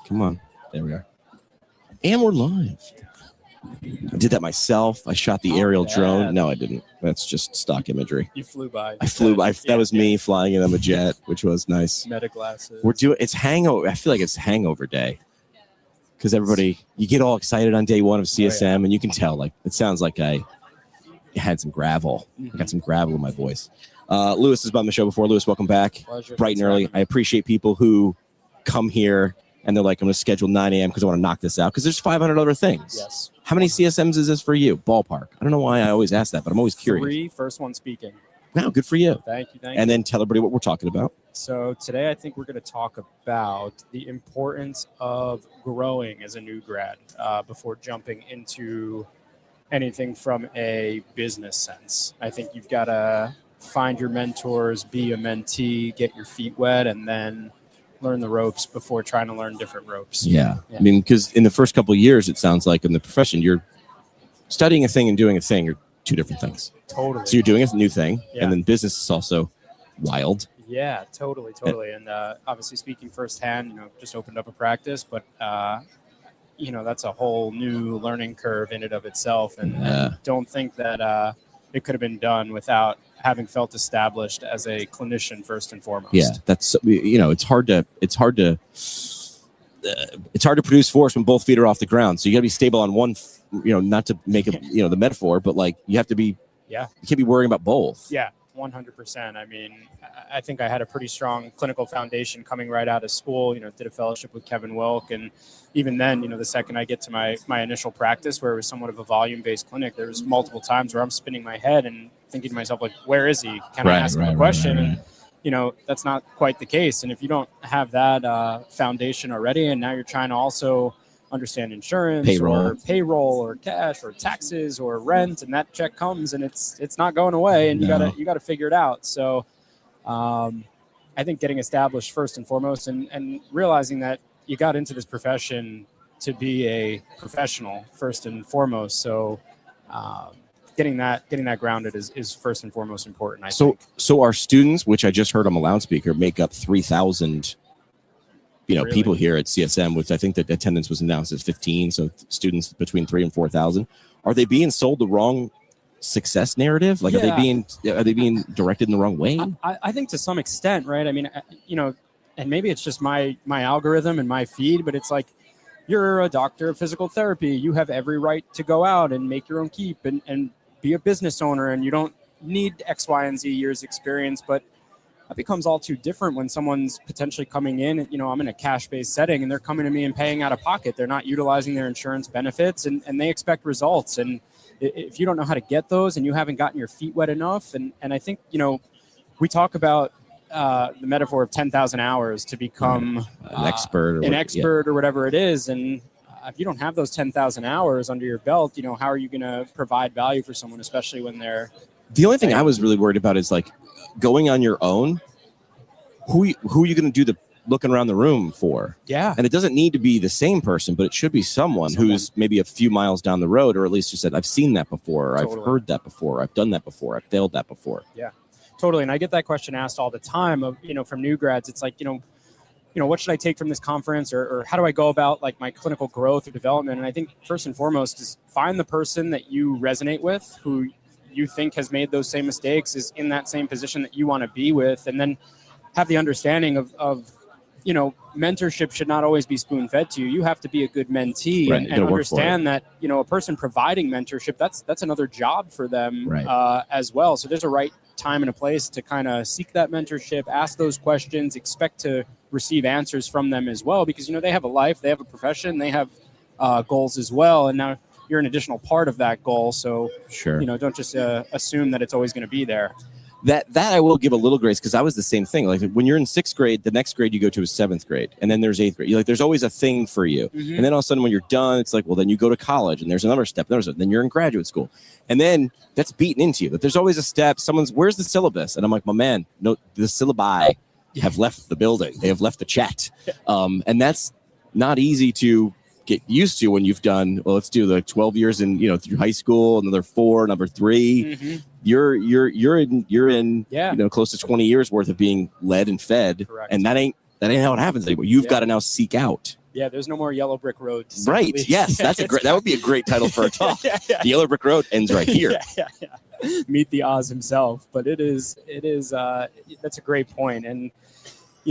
Come on. There we are. And we're live. I did that myself. I shot the aerial drone. No, I didn't. That's just stock imagery. You flew by. I flew by. That was me flying in on a jet, which was nice. Meta glasses. We're doing. It's hangover. I feel like it's hangover day. Because everybody, you get all excited on day one of CSM, and you can tell. Like it sounds like I had some gravel. I got some gravel in my voice. Lewis has been on the show before. Lewis, welcome back. Pleasure. Bright and early. I appreciate people who come here and they're like, I'm going to schedule 9 a.m. because I want to knock this out. Because there's 500 other things. Yes. How many CSMs is this for you? Ballpark. I don't know why I always ask that, but I'm always curious. 3, first one speaking. Wow, good for you. Thank you. And then tell everybody what we're talking about. So today I think we're going to talk about the importance of growing as a new grad before jumping into anything from a business sense. I think you've got to find your mentors, be a mentee, get your feet wet, and then learn the ropes before trying to learn different ropes. Yeah. I mean, because in the first couple of years, it sounds like in the profession, you're studying a thing and doing a thing are two different things. Totally. So you're doing a new thing, and then business is also wild. Yeah, totally. And obviously speaking firsthand, just opened up a practice, but that's a whole new learning curve in and of itself. And don't think that it could have been done without having felt established as a clinician first and foremost. Yeah, that's it's hard to produce force when both feet are off the ground. So you got to be stable on one. Not to make it the metaphor, but like you have to be. Yeah, you can't be worrying about both. Yeah, 100%. I mean, I think I had a pretty strong clinical foundation coming right out of school. Did a fellowship with Kevin Wilk, and even then, the second I get to my initial practice, where it was somewhat of a volume-based clinic, there was multiple times where I'm spinning my head and thinking to myself, like, where is he? Can I ask him a question? And that's not quite the case. And if you don't have that foundation already, and now you're trying to also understand insurance or payroll or cash or taxes or rent, and that check comes and it's not going away, and you gotta figure it out. So I think getting established first and foremost, and realizing that you got into this profession to be a professional first and foremost. So getting that grounded is first and foremost important. I think. So our students, which I just heard on the loudspeaker, make up 3,000 really? People here at CSM, which I think that attendance was announced as 15. So students between 3,000 and 4,000. Are they being sold the wrong success narrative? Like, are they being directed in the wrong way? I think to some extent, right? I mean, and maybe it's just my algorithm and my feed, but it's like, you're a doctor of physical therapy. You have every right to go out and make your own keep and be a business owner, and you don't need X, Y, and Z years experience. But that becomes all too different when someone's potentially coming in, I'm in a cash-based setting, and they're coming to me and paying out of pocket. They're not utilizing their insurance benefits, and they expect results. And if you don't know how to get those, and you haven't gotten your feet wet enough, and I think, we talk about the metaphor of 10,000 hours to become an expert or whatever it is. And if you don't have those 10,000 hours under your belt, how are you going to provide value for someone, especially when they're... The only thing I was really worried about is like going on your own. Who are you going to do the looking around the room for? Yeah. And it doesn't need to be the same person, but it should be someone who's maybe a few miles down the road, or at least you said, I've seen that before. Or I've heard that before. I've done that before. I've failed that before. Yeah, totally. And I get that question asked all the time of, from new grads. It's like, what should I take from this conference, or how do I go about like my clinical growth or development? And I think first and foremost is find the person that you resonate with, who you think has made those same mistakes, is in that same position that you want to be with, and then have the understanding of mentorship should not always be spoon-fed to you. You have to be a good mentee and understand that, a person providing mentorship, that's another job for them as well. So there's a right time and a place to kind of seek that mentorship, ask those questions, expect to receive answers from them as well, because, they have a life, they have a profession, they have goals as well. And now you're an additional part of that goal. So, don't just assume that it's always going to be there. That I will give a little grace, because I was the same thing. Like when you're in 6th grade, the next grade you go to is 7th grade, and then there's 8th grade. There's always a thing for you. Mm-hmm. And then all of a sudden when you're done, it's like, well, then you go to college, and there's another step. Then you're in graduate school. And then that's beaten into you. But there's always a step. Where's the syllabus? And I'm like, my man, no, the syllabi have left the building. They have left the chat. And that's not easy to get used to when you've done, well, let's do the 12 years in, through high school, another 4, another 3. Mm-hmm. You're in close to 20 years worth of being led and fed. Correct. And that ain't how it happens anymore. You've got to now seek out Yeah, there's no more yellow brick road. To say the Right. least. Yes, that's a great. That would be a great title for a talk. yeah. The yellow brick road ends right here. Yeah. Meet the Oz himself. But it is. That's a great point. And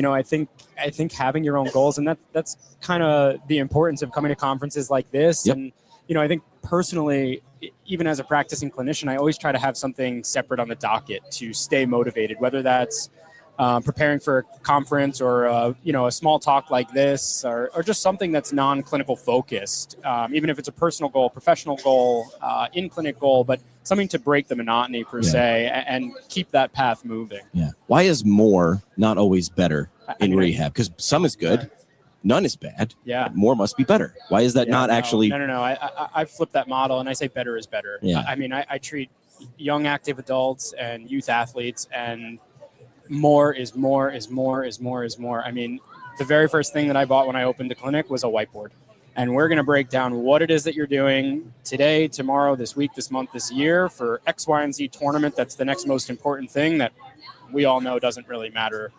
I think having your own goals, and that's kind of the importance of coming to conferences like this. Yep. And I think personally, even as a practicing clinician, I always try to have something separate on the docket to stay motivated, whether that's preparing for a conference or a small talk like this, or just something that's non-clinical focused, even if it's a personal goal, professional goal, in-clinic goal, but something to break the monotony per se and keep that path moving. Yeah. Why is more not always better in rehab? Because some is good. None is bad. Yeah. More must be better. Why is that not actually? No. I flipped that model and I say better is better. Yeah. I treat young active adults and youth athletes, and more is more is more is more is more. I mean, the very first thing that I bought when I opened the clinic was a whiteboard. And we're going to break down what it is that you're doing today, tomorrow, this week, this month, this year for X, Y, and Z tournament. That's the next most important thing that we all know doesn't really matter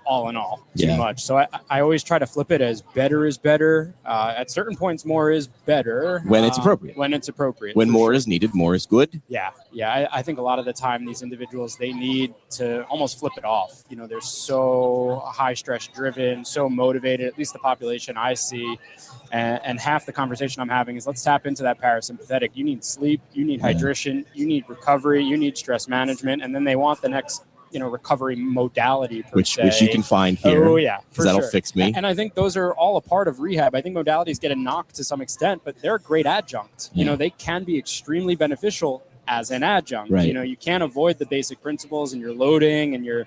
all in all too much. So I always try to flip it as better is better. At certain points, more is better. When it's appropriate. When it's appropriate. When more is needed, more is good. Yeah. I think a lot of the time these individuals, they need to almost flip it off. They're so high stress driven, so motivated, at least the population I see. And half the conversation I'm having is let's tap into that parasympathetic. You need sleep, you need hydration, you need recovery, you need stress management. And then they want the next recovery modality per which se. you can find here. Oh yeah, because that'll fix me. And I think those are all a part of rehab. I think modalities get a knock to some extent, but they're a great adjunct. They can be extremely beneficial as an adjunct. Right. You can't avoid the basic principles and your loading and your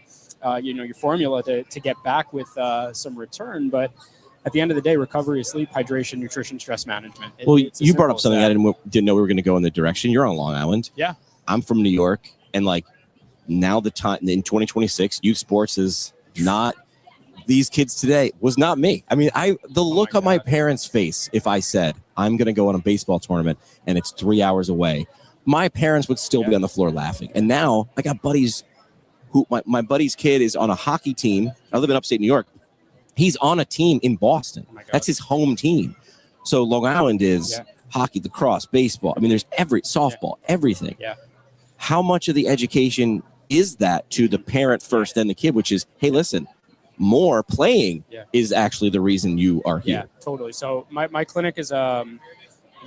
your formula to get back with some return, but at the end of the day, recovery is sleep, hydration, nutrition, stress management. You brought up something I didn't know we were going to go in the direction. You're on Long Island. Yeah. I'm from New York, and now the time in 2026, youth sports is not these kids today. Was not me. I mean, the look on my parents' face if I said I'm going to go on a baseball tournament and it's 3 hours away, my parents would still be on the floor laughing. And now I got buddies who my buddy's kid is on a hockey team. I live in upstate New York. He's on a team in Boston. That's his home team. So Long Island is hockey, lacrosse, baseball. I mean, there's softball, everything. Yeah. How much of the education is that to the parent first and the kid, which is, hey, listen, more playing is actually the reason you are here. Yeah, totally. So my clinic is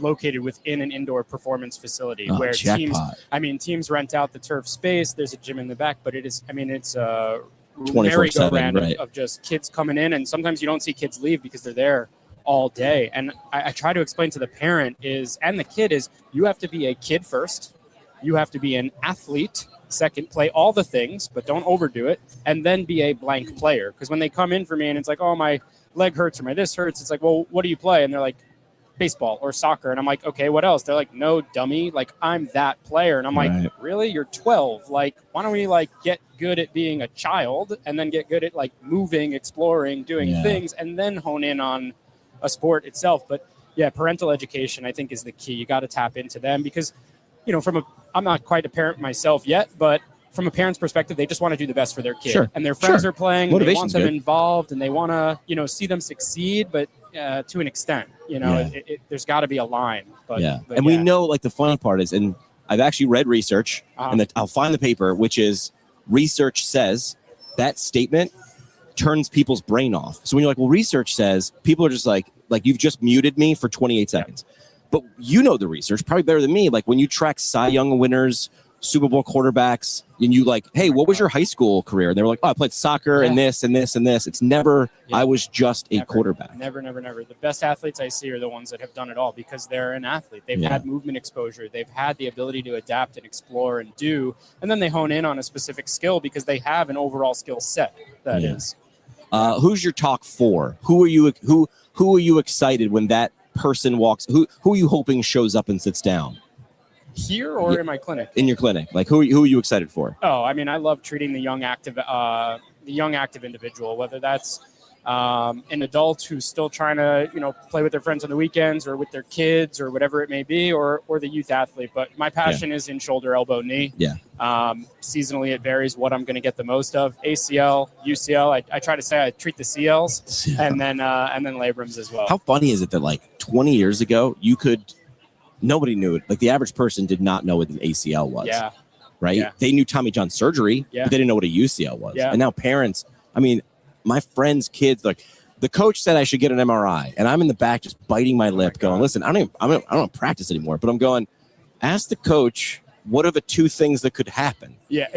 located within an indoor performance facility where teams rent out the turf space. There's a gym in the back, but it's a 24/7 of just kids coming in, and sometimes you don't see kids leave because they're there all day. And I try to explain to the parent and the kid is you have to be a kid first, you have to be an athlete second, play all the things, but don't overdo it, and then be a blank player. Because when they come in for me and it's like, oh, my leg hurts or my this hurts, it's like, well, what do you play? And they're like, baseball or soccer. And I'm like, okay, what else? They're like, no, dummy, I'm that player. And I'm like, really? You're 12. Why don't we get good at being a child and then get good at moving, exploring, doing things, and then hone in on a sport itself. But parental education I think is the key. You got to tap into them because I'm not quite a parent myself yet, but from a parent's perspective, they just want to do the best for their kid. Sure. And their friends are playing, and they want them good. involved, and they want to, see them succeed, but to an extent, there's got to be a line. But we know the funny part is, and I've actually read research, and I'll find the paper, which is research says that statement turns people's brain off. So when you're like, well, research says, people are just like you've just muted me for 28 seconds. But the research probably better than me. When you track Cy Young winners, Super Bowl quarterbacks, and you hey, what was your high school career? And they were like, oh, I played soccer and this and this and this. It's never, I was just a quarterback. Never. The best athletes I see are the ones that have done it all because they're an athlete. They've had movement exposure. They've had the ability to adapt and explore and do. And then they hone in on a specific skill because they have an overall skill set that is. Who's your talk for? Who are you excited when that person walks? Who are you hoping shows up and sits down? Here or in my clinic? In your clinic. Who are you excited for? Oh, I mean, I love treating the young active individual, whether that's an adult who's still trying to, play with their friends on the weekends or with their kids or whatever it may be, or the youth athlete. But my passion is in shoulder, elbow, knee. Yeah. Seasonally, it varies what I'm going to get the most of. ACL, UCL. I try to say I treat the CLs and then labrums as well. How funny is it that like 20 years ago, nobody knew it. Like the average person did not know what an ACL was. Yeah. Right. Yeah. They knew Tommy John surgery, but they didn't know what a UCL was. Yeah. And now parents, my friends' kids, like the coach said I should get an MRI, and I'm in the back just biting my lip, going, "Listen, I don't practice anymore." But I'm going, ask the coach what are the two things that could happen. Yeah.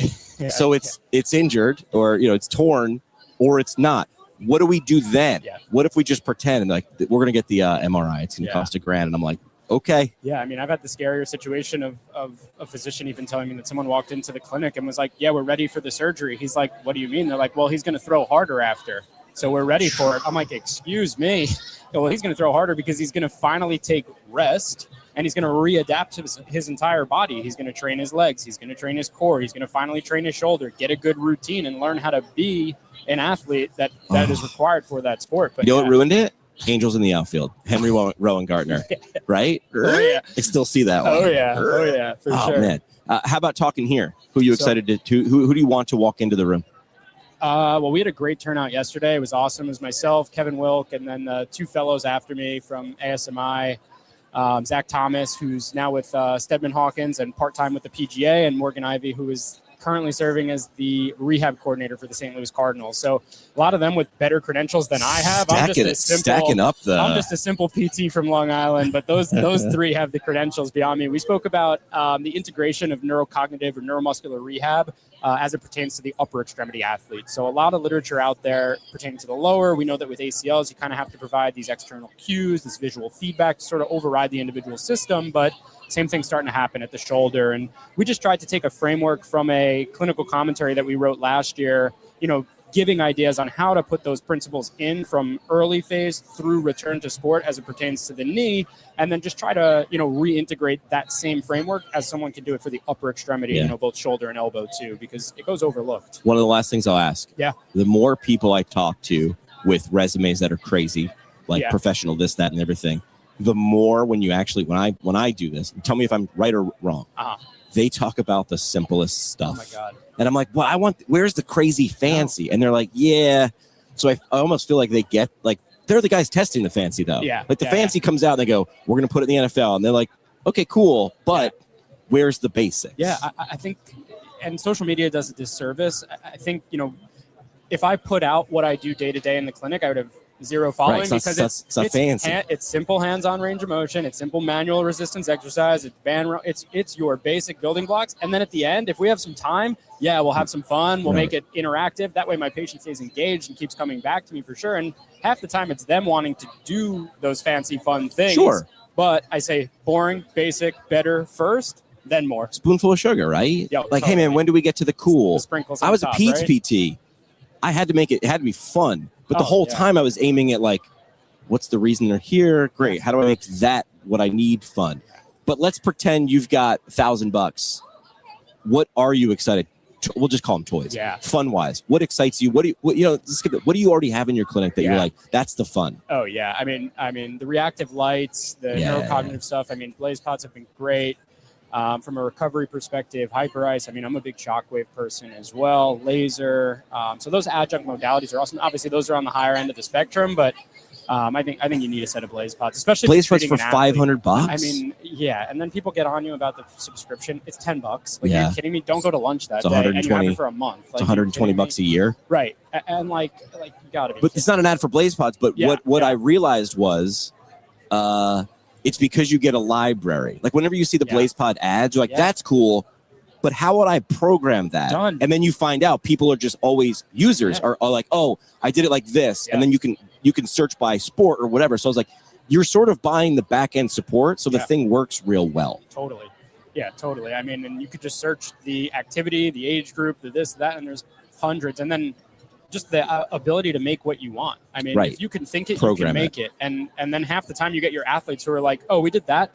So it's injured, or it's torn, or it's not. What do we do then? Yeah. What if we just pretend like we're gonna get the MRI? It's gonna cost $1,000, and I'm like, okay. Yeah, I've had the scarier situation of a physician even telling me that someone walked into the clinic and was like, "Yeah, we're ready for the surgery." He's like, "What do you mean?" They're like, "Well, he's going to throw harder after, so we're ready for it." I'm like, "Excuse me." Well, he's going to throw harder because he's going to finally take rest and he's going to readapt to his entire body. He's going to train his legs. He's going to train his core. He's going to finally train his shoulder, get a good routine, and learn how to be an athlete that is required for that sport. But what ruined it? Angels in the outfield. Henry Rowan Gardner, right? Oh, yeah. I still see that one. Oh yeah, for sure. Man. How about talking here? Who are you excited to who do you want to walk into the room? Well, we had a great turnout yesterday. It was awesome. It was myself, Kevin Wilk, and then two fellows after me from ASMI, Zach Thomas, who's now with Stedman Hawkins and part-time with the PGA, and Morgan Ivey, who is currently serving as the rehab coordinator for the St. Louis Cardinals. So a lot of them with better credentials than I have. I'm just a simple PT from Long Island, but those three have the credentials beyond me. We spoke about the integration of neurocognitive or neuromuscular rehab as it pertains to the upper extremity athlete. So a lot of literature out there pertaining to the lower. We know that with ACLs, you kind of have to provide these external cues, this visual feedback to sort of override the individual system, but same thing's starting to happen at the shoulder. And we just tried to take a framework from a clinical commentary that we wrote last year, giving ideas on how to put those principles in from early phase through return to sport as it pertains to the knee, and then just try to, reintegrate that same framework as someone can do it for the upper extremity, both shoulder and elbow too, because it goes overlooked. One of the last things I'll ask. Yeah. The more people I talk to with resumes that are crazy, like professional, this, that, and everything, the more when I do this, tell me if I'm right or wrong. They talk about the simplest stuff. Oh my God. And I'm like, well, where's the crazy fancy? No. And they're like, yeah. So I almost feel like they get, like, they're the guys testing the fancy though. Yeah. Like the fancy comes out and they go, we're going to put it in the NFL. And they're like, okay, cool. But where's the basics? Yeah. I think, and social media does a disservice. I think, if I put out what I do day to day in the clinic, I would have zero following, because it's fancy. It's simple hands-on range of motion. It's simple manual resistance exercise. It's your basic building blocks. And then at the end, if we have some time, we'll have some fun. We'll make it interactive. That way my patient stays engaged and keeps coming back to me for sure. And half the time it's them wanting to do those fancy, fun things. Sure. But I say boring, basic, better first, then more. Spoonful of sugar, right? Yeah, like, hey man, when do we get to the cool? The sprinkles I was top, a PEDS right? PT. I had to make it had to be fun. But the whole time I was aiming at, like, what's the reason they're here? Great. How do I make that what I need fun? But let's pretend you've got $1,000. What are you excited? We'll just call them toys. Yeah. Fun wise, what excites you? What do you already have in your clinic that you're like, that's the fun? Oh yeah. I mean the reactive lights, the neurocognitive stuff. Blaze pods have been great. From a recovery perspective, hyper ice. I'm a big shockwave person as well. Laser. So those adjunct modalities are awesome. Obviously, those are on the higher end of the spectrum, but I think you need a set of blaze pods, especially blaze pods for $500. And then people get on you about the subscription. It's $10. Like, are you kidding me? Don't go to lunch that day. And you have it for a month. Like, it's $120 a year. Right. And like you gotta be. But it's not an ad for blaze pods. But what I realized was, it's because you get a library. Like whenever you see the blaze pod ads, you're like, that's cool. But how would I program that? Done. And then you find out people are just always users are like, oh, I did it like this. And then you can search by sport or whatever. So I was like, you're sort of buying the back end support. So the thing works real well. Totally. Yeah, totally. And you could just search the activity, the age group, the this, that, and there's hundreds. And then just the ability to make what you want. If you can think it, you can make it. And then half the time you get your athletes who are like, oh, we did that.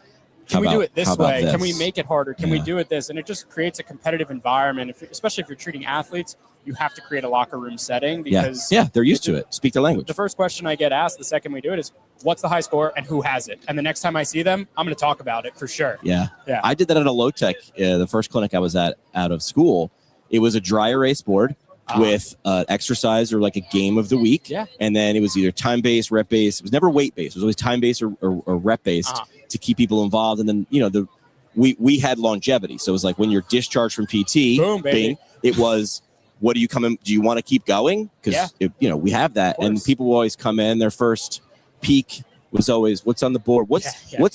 Can we do it this way? This? Can we make it harder? Can we do it this? And it just creates a competitive environment. Especially if you're treating athletes, you have to create a locker room setting because they're used to it. Speak their language. The first question I get asked the second we do it is, what's the high score and who has it? And the next time I see them, I'm going to talk about it for sure. Yeah. I did that at a low tech, the first clinic I was at out of school. It was a dry erase board with exercise or like a game of the week. Yeah. And then it was either time-based, rep-based. It was never weight-based. It was always time-based or rep-based to keep people involved. And then, we had longevity. So it was like when you're discharged from PT, boom, baby. It was, what do you come in? Do you want to keep going? Because, we have that. And people will always come in. Their first peak was always, what's on the board? What's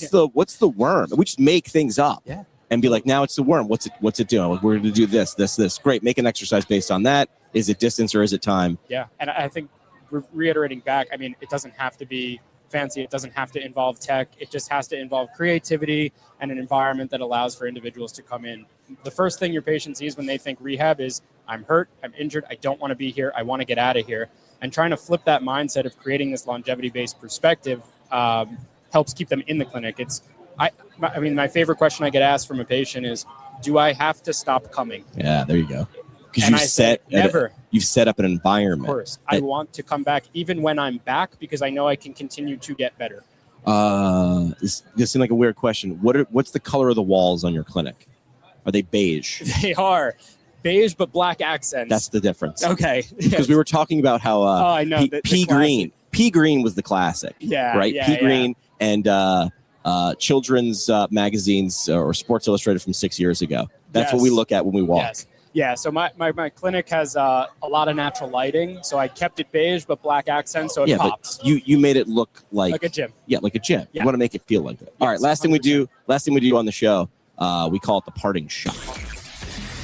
the worm? We just make things up. Yeah. And be like, now it's the worm. What's it doing? Like, we're going to do this. Great. Make an exercise based on that. Is it distance or is it time? Yeah. And I think reiterating back, I mean, it doesn't have to be fancy. It doesn't have to involve tech. It just has to involve creativity and an environment that allows for individuals to come in. The first thing your patient sees when they think rehab is, I'm hurt, I'm injured, I don't want to be here, I want to get out of here. And trying to flip that mindset of creating this longevity-based perspective helps keep them in the clinic. I mean, my favorite question I get asked from a patient is, do I have to stop coming? Yeah, there you go. Because you've set up an environment. Of course. I want to come back even when I'm back because I know I can continue to get better. This seems like a weird question. What's the color of the walls on your clinic? Are they beige? They are. Beige, but black accents. That's the difference. Okay. Because we were talking about how I know. Pea green. Pea green was the classic. Yeah. Right? Yeah, Pea green and children's magazines or Sports Illustrated from 6 years ago. That's what we look at when we walk. Yes. Yeah, so my clinic has a lot of natural lighting, so I kept it beige but black accents, so it pops. But you made it look like a gym. Yeah, like a gym. Yeah. You want to make it feel like that. Yes, all right, last thing we do on the show, we call it the parting shot.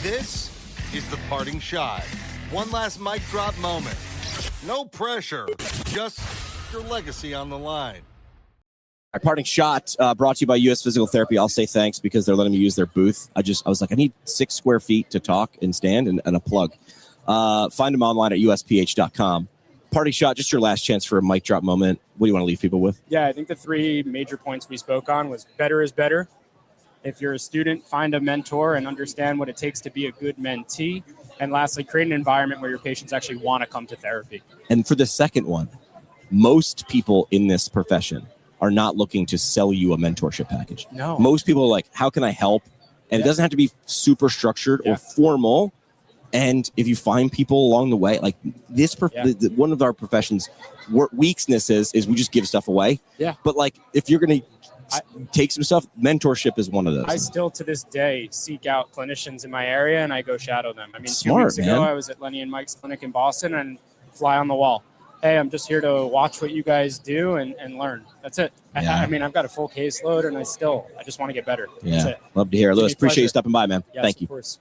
This is the parting shot. One last mic drop moment. No pressure, just your legacy on the line. Our parting shot brought to you by US Physical Therapy. I'll say thanks because they're letting me use their booth. I was like, I need 6 square feet to talk and stand and a plug. Find them online at usph.com. Parting shot, just your last chance for a mic drop moment. What do you want to leave people with? Yeah, I think the 3 major points we spoke on was better is better. If you're a student, find a mentor and understand what it takes to be a good mentee. And lastly, create an environment where your patients actually want to come to therapy. And for the second one, most people in this profession are not looking to sell you a mentorship package. No. Most people are like, how can I help? And it doesn't have to be super structured or formal. And if you find people along the way, like this, one of our profession's weaknesses is we just give stuff away. Yeah. But like, if you're going to take some stuff, mentorship is one of those. I still to this day seek out clinicians in my area and I go shadow them. I mean, Smart, 2 weeks ago, I was at Lenny and Mike's clinic in Boston and fly on the wall. Hey, I'm just here to watch what you guys do and learn. That's it. Yeah. I mean, I've got a full caseload and I just want to get better. Yeah. That's it. Love to hear it. Lewis, appreciate you stopping by, man. Yes, Thank you. Of course.